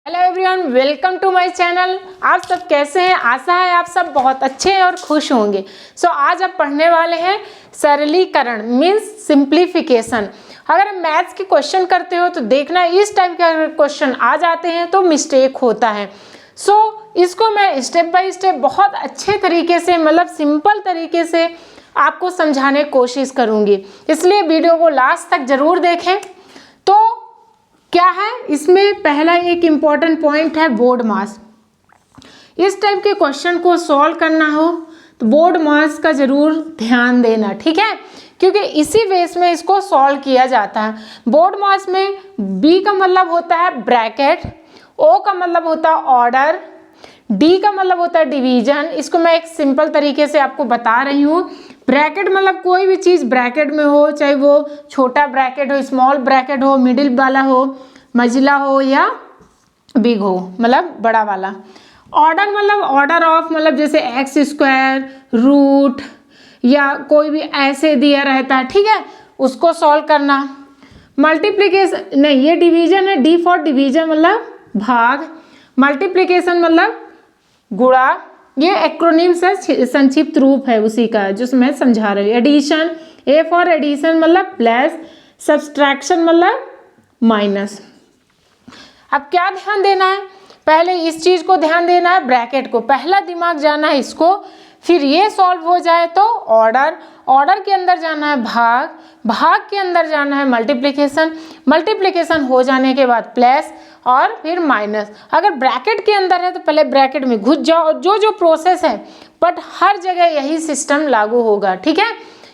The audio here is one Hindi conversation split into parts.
Hello everyone, welcome to my channel. आप सब कैसे हैं? आशा है आप सब बहुत अच्छे हैं और खुश होंगे। आज आप पढ़ने वाले हैं सरलीकरण मीन्स सिंप्लीफिकेशन। अगर हम मैथ्स के क्वेश्चन करते हो तो देखना इस टाइप के क्वेश्चन आ जाते हैं तो मिस्टेक होता है। इसको मैं स्टेप बाय स्टेप बहुत अच्छे तरीके से मतलब सिंपल तरीके से आपको समझाने की कोशिश करूँगी, इसलिए वीडियो को लास्ट तक ज़रूर देखें। तो क्या है इसमें पहला एक इम्पॉर्टेंट पॉइंट है बोर्ड मास। इस टाइप के क्वेश्चन को सॉल्व करना हो तो बोर्ड मास का ज़रूर ध्यान देना, ठीक है, क्योंकि इसी बेस में इसको सॉल्व किया जाता है। बोर्ड मास में बी का मतलब होता है ब्रैकेट, ओ का मतलब होता है ऑर्डर, डी का मतलब होता है डिवीजन। इसको मैं एक सिंपल तरीके से आपको बता रही हूँ। ब्रैकेट मतलब कोई भी चीज़ ब्रैकेट में हो, चाहे वो छोटा ब्रैकेट हो, स्मॉल ब्रैकेट हो, मिडिल वाला हो, मझिला हो या बिग हो, मतलब बड़ा वाला। ऑर्डर मतलब ऑर्डर ऑफ, मतलब जैसे एक्स स्क्वायर, रूट या कोई भी ऐसे दिया रहता है, ठीक है, उसको सॉल्व करना। मल्टीप्लिकेशन नहीं, ये डिवीजन है, डी फॉर डिवीजन मतलब भाग, मल्टीप्लिकेशन मतलब गुणा, ये एक्रोनिम से संक्षिप्त रूप है उसी का जो मैं समझा रही हूँ। एडिशन, ए फॉर एडिशन मतलब प्लस, सब्सट्रैक्शन मतलब माइनस। अब क्या ध्यान देना है, पहले इस चीज़ को ध्यान देना है, ब्रैकेट को पहला दिमाग जाना है इसको, फिर ये सॉल्व हो जाए तो ऑर्डर, ऑर्डर के अंदर जाना है भाग, भाग के अंदर जाना है मल्टीप्लिकेशन, मल्टीप्लिकेशन हो जाने के बाद प्लस और फिर माइनस। अगर ब्रैकेट के अंदर है तो पहले ब्रैकेट में घुस जाओ, जो जो प्रोसेस है, बट हर जगह यही सिस्टम लागू होगा, ठीक है।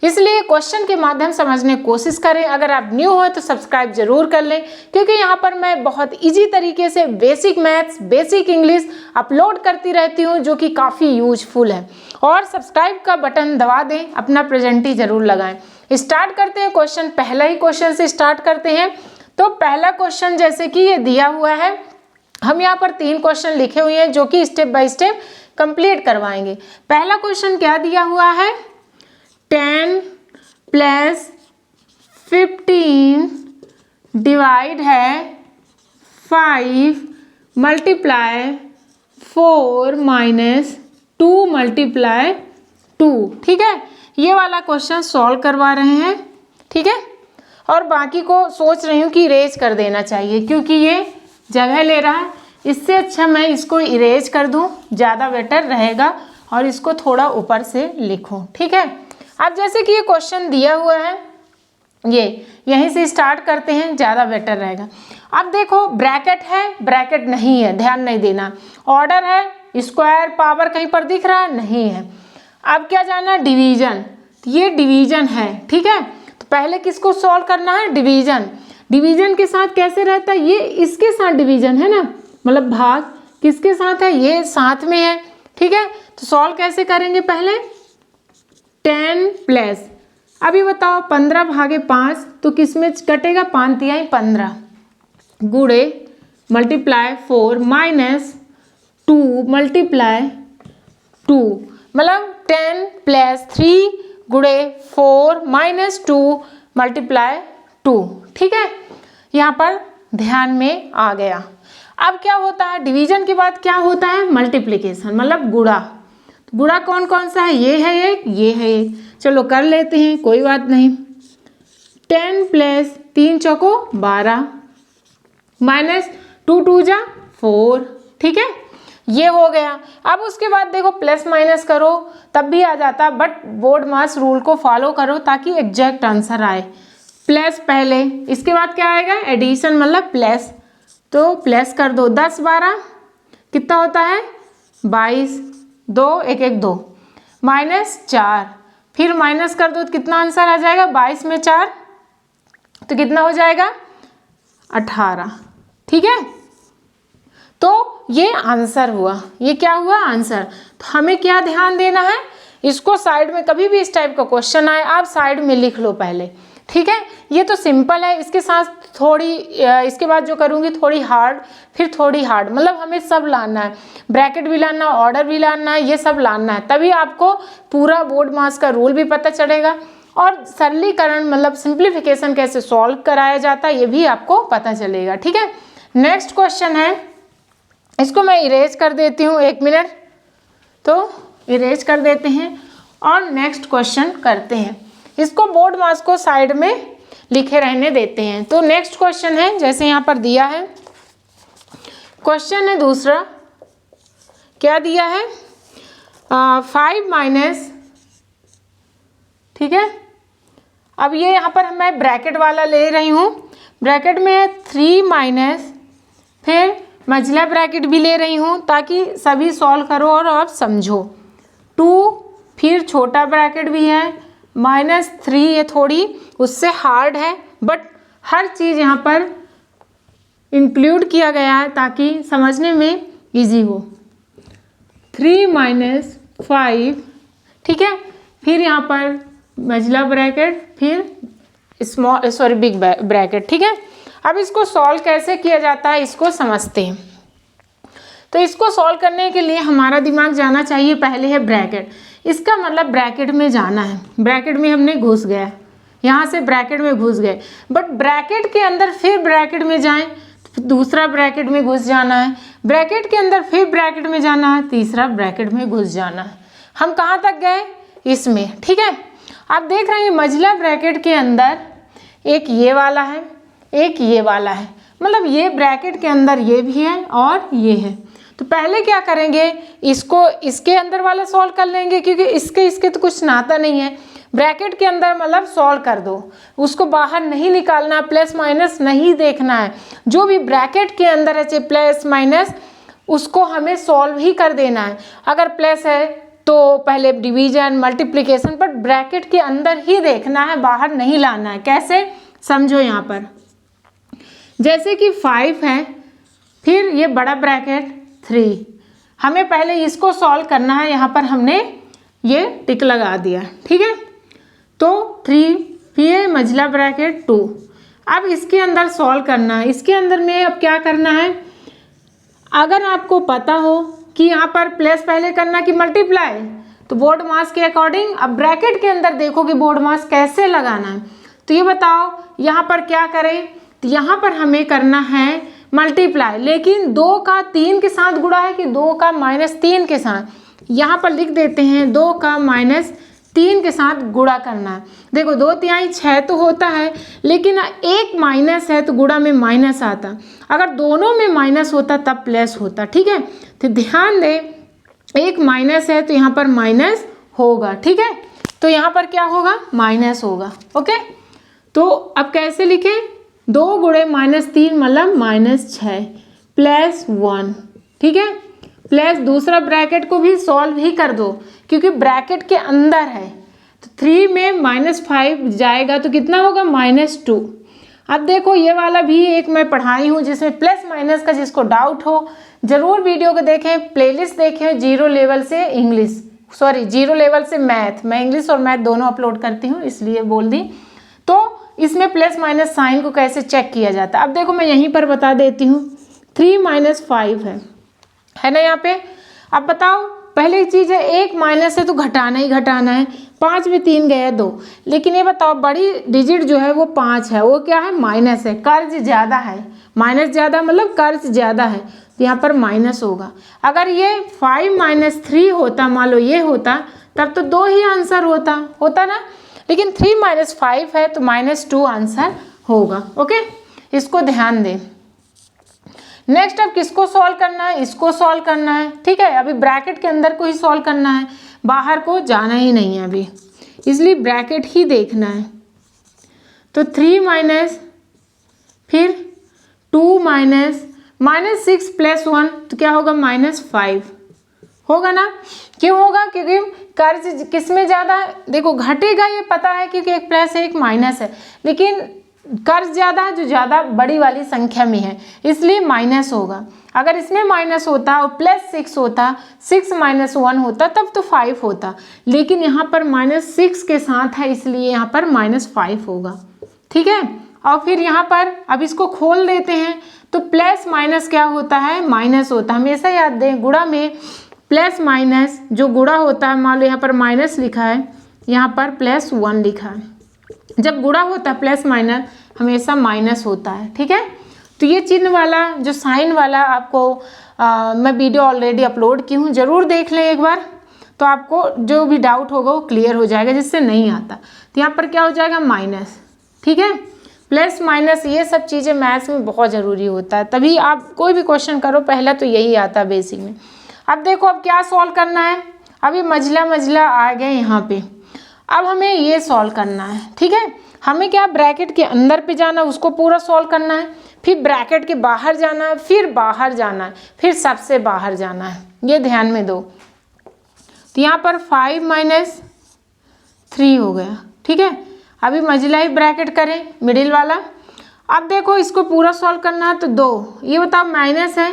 इसलिए क्वेश्चन के माध्यम समझने की कोशिश करें। अगर आप न्यू हो तो सब्सक्राइब जरूर कर लें, क्योंकि यहाँ पर मैं बहुत इजी तरीके से basic maths, basic English upload करती रहती हूँ, जो कि काफ़ी यूजफुल है। और सब्सक्राइब का बटन दबा दें, अपना प्रेजेंटी जरूर लगाएं। स्टार्ट करते हैं क्वेश्चन, पहला ही क्वेश्चन से स्टार्ट करते हैं। तो पहला क्वेश्चन जैसे कि ये दिया हुआ है, हम यहाँ पर 3 क्वेश्चन लिखे हुए हैं जो कि स्टेप बाय स्टेप कंप्लीट करवाएंगे। पहला क्वेश्चन क्या दिया हुआ है, 10 प्लस 15 डिवाइड है 5 मल्टीप्लाई 4 माइनस 2 मल्टीप्लाई 2, ठीक है। ये वाला क्वेश्चन सॉल्व करवा रहे हैं, ठीक है। और बाकी को सोच रही हूँ कि इरेज कर देना चाहिए, क्योंकि ये जगह ले रहा है। इससे अच्छा मैं इसको इरेज कर दूँ, ज़्यादा बेटर रहेगा, और इसको थोड़ा ऊपर से लिखूँ, ठीक है। अब जैसे कि ये क्वेश्चन दिया हुआ है, ये यहीं से स्टार्ट करते हैं, ज़्यादा बेटर रहेगा। अब देखो ब्रैकेट है, ब्रैकेट नहीं है, ध्यान नहीं देना। ऑर्डर है, स्क्वायर पावर कहीं पर दिख रहा है, नहीं है। अब क्या जाना, डिवीजन, ये डिवीजन है, ठीक है। तो पहले किसको सॉल्व करना है, डिवीजन। डिवीजन के साथ कैसे रहता है, ये इसके साथ डिवीजन है ना, मतलब भाग किसके साथ है, ये साथ में है, ठीक है। तो सॉल्व कैसे करेंगे, पहले 10 प्लस, अभी बताओ 15 भागे 5 तो किस में कटेगा, 5 तिहाई 15, गुणे मल्टीप्लाई 4 माइनस 2 मल्टीप्लाई 2, मतलब 10 प्लस 3 गुणे 4 माइनस 2 मल्टीप्लाई 2, ठीक है। यहाँ पर ध्यान में आ गया। अब क्या होता है, डिवीजन के बाद क्या होता है, मल्टीप्लिकेशन मतलब गुणा। गुणा कौन कौन सा है, ये है एक, ये है एक, चलो कर लेते हैं, कोई बात नहीं। 10 प्लस 3 चौको 12 माइनस 2 2 जा 4, ठीक है, ये हो गया। अब उसके बाद देखो प्लस माइनस करो तब भी आ जाता, बट बोर्ड मास रूल को फॉलो करो ताकि एग्जैक्ट आंसर आए। प्लस पहले, इसके बाद क्या आएगा, एडिशन मतलब प्लस, तो प्लस कर दो, 10 12 कितना होता है, 22, 2 1 1 2 माइनस 4, फिर माइनस कर दो तो कितना आंसर आ जाएगा, 22 में 4 तो कितना हो जाएगा, 18, ठीक है। तो ये आंसर हुआ, ये क्या हुआ, आंसर। तो हमें क्या ध्यान देना है, इसको साइड में कभी भी इस टाइप का क्वेश्चन आए आप साइड में लिख लो पहले, ठीक है। ये तो सिंपल है, इसके साथ थोड़ी इसके बाद जो करूँगी थोड़ी हार्ड, फिर थोड़ी हार्ड, मतलब हमें सब लाना है, ब्रैकेट भी लाना है, ऑर्डर भी लाना है, ये सब लाना है, तभी आपको पूरा बोर्ड मास का रूल भी पता चलेगा, और सरलीकरण मतलब सिंप्लीफिकेशन कैसे सॉल्व कराया जाता है ये भी आपको पता चलेगा, ठीक है। नेक्स्ट क्वेश्चन है इसको मैं इरेज कर देती हूँ, 1 मिनट। तो इरेज कर देते हैं और नेक्स्ट क्वेश्चन करते हैं। इसको बोर्ड मास को साइड में लिखे रहने देते हैं। तो नेक्स्ट क्वेश्चन है, जैसे यहाँ पर दिया है, क्वेश्चन है दूसरा, क्या दिया है, 5 माइनस, ठीक है। अब ये यहाँ पर मैं ब्रैकेट वाला ले रही हूँ, ब्रैकेट में है 3 माइनस, फिर मझला ब्रैकेट भी ले रही हूँ ताकि सभी सॉल्व करो और आप समझो, 2, फिर छोटा ब्रैकेट भी है, -3, ये थोड़ी उससे हार्ड है बट हर चीज़ यहाँ पर इंक्लूड किया गया है ताकि समझने में इजी हो। 3 माइनस 5, ठीक है, फिर यहाँ पर मझला ब्रैकेट, फिर बिग ब्रैकेट, ठीक है। अब इसको सॉल्व कैसे किया जाता है इसको समझते हैं। तो इसको सॉल्व करने के लिए हमारा दिमाग जाना चाहिए, पहले है ब्रैकेट, इसका मतलब ब्रैकेट में जाना है, ब्रैकेट में हमने घुस गया, यहाँ से ब्रैकेट में घुस गए, बट ब्रैकेट के अंदर फिर ब्रैकेट में जाएं तो दूसरा ब्रैकेट में घुस जाना है, ब्रैकेट के अंदर फिर ब्रैकेट में जाना है, तीसरा ब्रैकेट में घुस जाना है। हम कहाँ तक गए, इसमें, ठीक है। आप देख रहे हैं मझला ब्रैकेट के अंदर एक ये वाला है, एक ये वाला है, मतलब ये ब्रैकेट के अंदर ये भी है और ये है। तो पहले क्या करेंगे, इसको इसके अंदर वाला सॉल्व कर लेंगे क्योंकि इसके तो कुछ नाता नहीं है। ब्रैकेट के अंदर मतलब सॉल्व कर दो, उसको बाहर नहीं निकालना, प्लस माइनस नहीं देखना है, जो भी ब्रैकेट के अंदर है चाहे प्लस माइनस उसको हमें सॉल्व ही कर देना है। अगर प्लस है तो पहले डिवीजन मल्टीप्लिकेशन, बट ब्रैकेट के अंदर ही देखना है, बाहर नहीं लाना है। कैसे, समझो, यहाँ पर जैसे कि 5 है, फिर ये बड़ा ब्रैकेट 3, हमें पहले इसको सॉल्व करना है, यहाँ पर हमने ये टिक लगा दिया, ठीक है। तो 3, फिर मझला ब्रैकेट 2, अब इसके अंदर सॉल्व करना है। इसके अंदर में अब क्या करना है, अगर आपको पता हो कि यहाँ पर प्लस पहले करना कि मल्टीप्लाई, तो बोर्ड मास के अकॉर्डिंग अब ब्रैकेट के अंदर देखो कि बोर्ड मास कैसे लगाना है। तो ये बताओ यहाँ पर क्या करें, तो यहाँ पर हमें करना है मल्टीप्लाई, लेकिन 2 का 3 के साथ गुणा है कि 2 का -3 के साथ, यहाँ पर लिख देते हैं 2 का -3 के साथ गुणा करना है। देखो 2 तिहाई 6 तो होता है, लेकिन एक माइनस है तो गुणा में माइनस आता, अगर दोनों में माइनस होता तब प्लस होता, ठीक है। तो ध्यान दे, एक माइनस है तो यहाँ पर माइनस होगा, ठीक है। तो यहाँ पर क्या होगा, माइनस होगा, ओके। तो अब कैसे लिखें, 2 गुणे -3 मतलब -6 +1, ठीक है, प्लस दूसरा ब्रैकेट को भी सॉल्व ही कर दो क्योंकि ब्रैकेट के अंदर है। तो 3 में -5 जाएगा तो कितना होगा, -2। अब देखो ये वाला भी एक मैं पढ़ाई हूँ जिसमें प्लस माइनस का, जिसको डाउट हो ज़रूर वीडियो को देखें, प्लेलिस्ट देखें, 0 लेवल से इंग्लिश, 0 लेवल से मैथ, मैं इंग्लिश और मैथ दोनों अपलोड करती हूँ इसलिए बोल दी। तो इसमें प्लस माइनस साइन को कैसे चेक किया जाता है, अब देखो मैं यहीं पर बता देती हूँ। 3 - 5 है ना यहाँ पे। अब बताओ, पहली चीज़ है एक माइनस है तो घटाना ही घटाना है, 5 में 3 गया 2, लेकिन ये बताओ बड़ी डिजिट जो है वो 5 है, वो क्या है, माइनस है, कर्ज ज़्यादा है, माइनस ज़्यादा मतलब कर्ज ज़्यादा है, तो यहाँ पर माइनस होगा। अगर ये 5 - 3 होता, मान लो ये होता, तब तो 2 ही आंसर होता ना, लेकिन 3 - 5 है तो -2 आंसर होगा, ओके, इसको ध्यान दें। नेक्स्ट अब किसको सॉल्व करना है, इसको सॉल्व करना है, ठीक है। अभी ब्रैकेट के अंदर को ही सॉल्व करना है, बाहर को जाना ही नहीं है अभी, इसलिए ब्रैकेट ही देखना है। तो 3 माइनस, फिर 2 -6 + 1 तो क्या होगा, -5 होगा ना। क्यों होगा, क्योंकि कर्ज किस में ज़्यादा है, देखो घटेगा ये पता है क्योंकि एक प्लस है एक माइनस है, लेकिन कर्ज ज़्यादा है जो ज़्यादा बड़ी वाली संख्या में है, इसलिए माइनस होगा। अगर इसमें माइनस होता और +6 होता, 6 - 1 होता तब तो 5 होता, लेकिन यहाँ पर -6 के साथ है इसलिए यहाँ पर -5 होगा, ठीक है। और फिर यहाँ पर अब इसको खोल देते हैं तो प्लस माइनस क्या होता है, माइनस होता है। हमेशा याद दें, गुणा में प्लस माइनस जो गुणा होता है, मान लो यहाँ पर माइनस लिखा है, यहाँ पर +1 लिखा है, जब गुणा होता है प्लस माइनस हमेशा माइनस होता है, ठीक है। तो ये चिन्ह वाला जो साइन वाला आपको मैं वीडियो ऑलरेडी अपलोड की हूँ, ज़रूर देख लें एक बार, तो आपको जो भी डाउट होगा वो क्लियर हो जाएगा, जिससे नहीं आता। तो यहाँ पर क्या हो जाएगा माइनस, ठीक है, प्लस माइनस, ये सब चीज़ें मैथ्स में बहुत ज़रूरी होता है, तभी आप कोई भी क्वेश्चन करो पहला तो यही आता है बेसिक में। अब देखो अब क्या सॉल्व करना है, अभी मंझला आ गए यहाँ पे, अब हमें ये सॉल्व करना है, ठीक है। हमें क्या ब्रैकेट के अंदर पे जाना है, उसको पूरा सॉल्व करना है, फिर ब्रैकेट के बाहर जाना है, फिर बाहर जाना है, फिर सबसे बाहर जाना है, ये ध्यान में दो। तो यहाँ पर 5 माइनस 3 हो गया, ठीक है। अभी मंझला ही ब्रैकेट करें, मिडिल वाला। अब देखो इसको पूरा सॉल्व करना है, तो 2, ये बताओ माइनस है,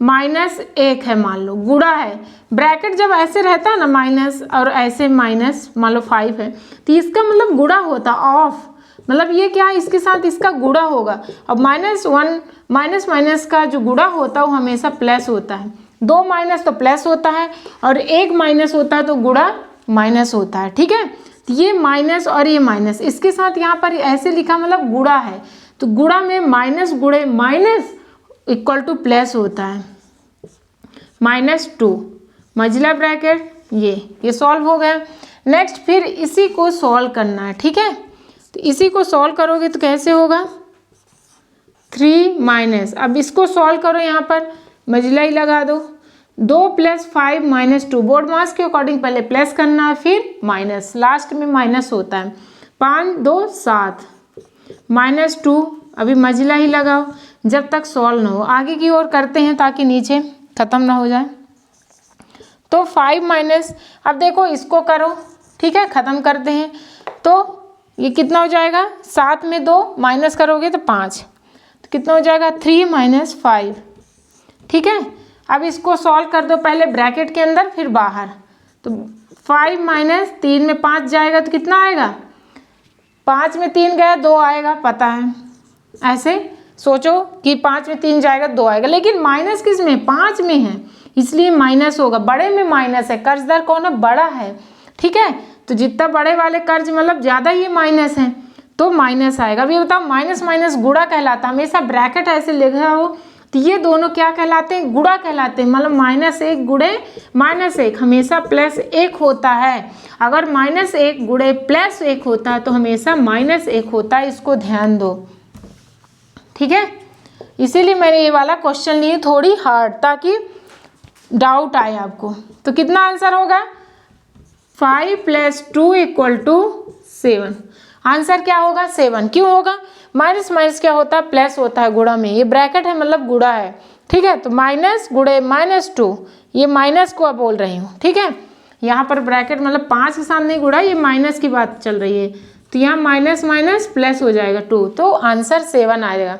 -1 है, मान लो गुणा है। ब्रैकेट जब ऐसे रहता है ना माइनस, और ऐसे माइनस, मान लो 5 है, तो इसका मतलब गुणा होता, ऑफ, मतलब ये क्या है, इसके साथ इसका गुणा होगा। अब -1 माइनस का जो गुणा होता है वो हमेशा प्लस होता है, 2 माइनस तो प्लस होता है, और 1 माइनस होता है तो गुणा माइनस होता है, ठीक है। तो ये माइनस और ये माइनस, इसके साथ यहाँ पर ऐसे लिखा मतलब गुणा है, तो गुणा में माइनस गुणे माइनस इक्वल टू प्लस होता है, -2 मंझला ब्रैकेट, ये सॉल्व हो गया। नेक्स्ट फिर इसी को सॉल्व करना है, ठीक है। तो इसी को सॉल्व करोगे तो कैसे होगा, 3 माइनस, अब इसको सॉल्व करो, यहाँ पर मंझला ही लगा दो, 2 + 5 - 2, बोर्ड मास के अकॉर्डिंग पहले प्लस करना है फिर माइनस, लास्ट में माइनस होता है, 5 2 7 -2, अभी मंझला ही लगाओ जब तक सॉल्व ना हो, आगे की ओर करते हैं ताकि नीचे ख़त्म ना हो जाए। तो 5 माइनस, अब देखो इसको करो, ठीक है, ख़त्म करते हैं, तो ये कितना हो जाएगा, 7 में 2 माइनस करोगे तो 5, तो कितना हो जाएगा 3 - 5, ठीक है। अब इसको सॉल्व कर दो, पहले ब्रैकेट के अंदर फिर बाहर, तो 5 - 3 में 5 जाएगा तो कितना आएगा, 5 में 3 गया 2 आएगा, पता है, ऐसे सोचो कि 5 में 3 जाएगा 2 आएगा, लेकिन माइनस किस में, 5 में है, इसलिए माइनस होगा, बड़े में माइनस है, कर्जदार कौन है, बड़ा है, ठीक है। तो जितना बड़े वाले कर्ज मतलब ज़्यादा ही माइनस है तो माइनस आएगा। अभी बताओ माइनस माइनस गुणा कहलाता है, हमेशा ब्रैकेट ऐसे लिखा हो तो ये दोनों क्या कहलाते हैं, गुणा कहलाते हैं, मतलब -1 गुणे -1 हमेशा +1 होता है, अगर -1 गुणे +1 होता है तो हमेशा -1 होता है, इसको ध्यान दो, ठीक है। इसीलिए मैंने ये वाला क्वेश्चन लिए थोड़ी हार्ड, ताकि डाउट आए आपको। तो कितना आंसर होगा, 5 + 2 = 7, आंसर क्या होगा 7। क्यों होगा, माइनस माइनस क्या होता है, प्लस होता है गुणा में, ये ब्रैकेट है मतलब गुणा है, ठीक है। तो माइनस गुणे -2, ये माइनस को अब बोल रही हूँ, ठीक है। यहाँ पर ब्रैकेट मतलब 5 के साथ नहीं गुणा, ये माइनस की बात चल रही है, तो यहाँ माइनस माइनस प्लस हो जाएगा 2, तो आंसर 7 आएगा।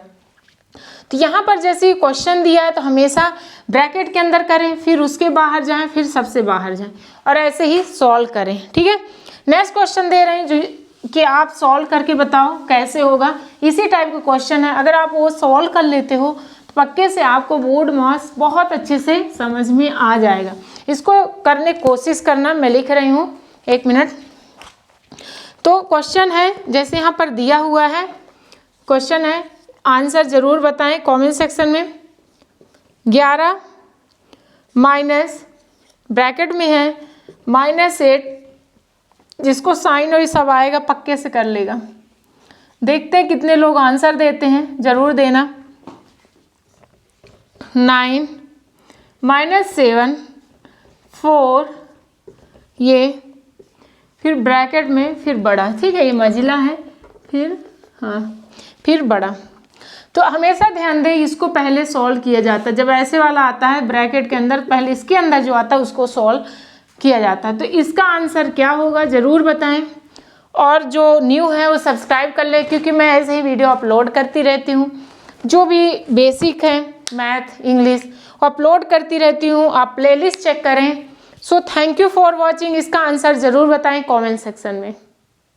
तो यहाँ पर जैसे क्वेश्चन दिया है तो हमेशा ब्रैकेट के अंदर करें, फिर उसके बाहर जाएं, फिर सबसे बाहर जाएं, और ऐसे ही सॉल्व करें, ठीक है। नेक्स्ट क्वेश्चन दे रहे हैं जो कि आप सॉल्व करके बताओ कैसे होगा, इसी टाइप का क्वेश्चन है, अगर आप वो सॉल्व कर लेते हो तो पक्के से आपको बोर्ड मास बहुत अच्छे से समझ में आ जाएगा। इसको करने की कोशिश करना, मैं लिख रही हूँ 1 मिनट। तो क्वेश्चन है जैसे यहाँ पर दिया हुआ है, क्वेश्चन है, आंसर ज़रूर बताएं कमेंट सेक्शन में। 11 माइनस ब्रैकेट में है -8, जिसको साइन और ये सब आएगा पक्के से कर लेगा। देखते हैं कितने लोग आंसर देते हैं, ज़रूर देना। 9 -7 4, ये फिर ब्रैकेट में फिर बड़ा, ठीक है, ये मंझला है, फिर फिर बड़ा। तो हमेशा ध्यान दें, इसको पहले सॉल्व किया जाता है, जब ऐसे वाला आता है ब्रैकेट के अंदर पहले इसके अंदर जो आता है उसको सॉल्व किया जाता है। तो इसका आंसर क्या होगा ज़रूर बताएं, और जो न्यू है वो सब्सक्राइब कर ले, क्योंकि मैं ऐसे ही वीडियो अपलोड करती रहती हूँ, जो भी बेसिक है मैथ इंग्लिश अपलोड करती रहती हूँ, आप प्लेलिस्ट चेक करें। So thank you for watching, इसका आंसर ज़रूर बताएं कमेंट सेक्शन में।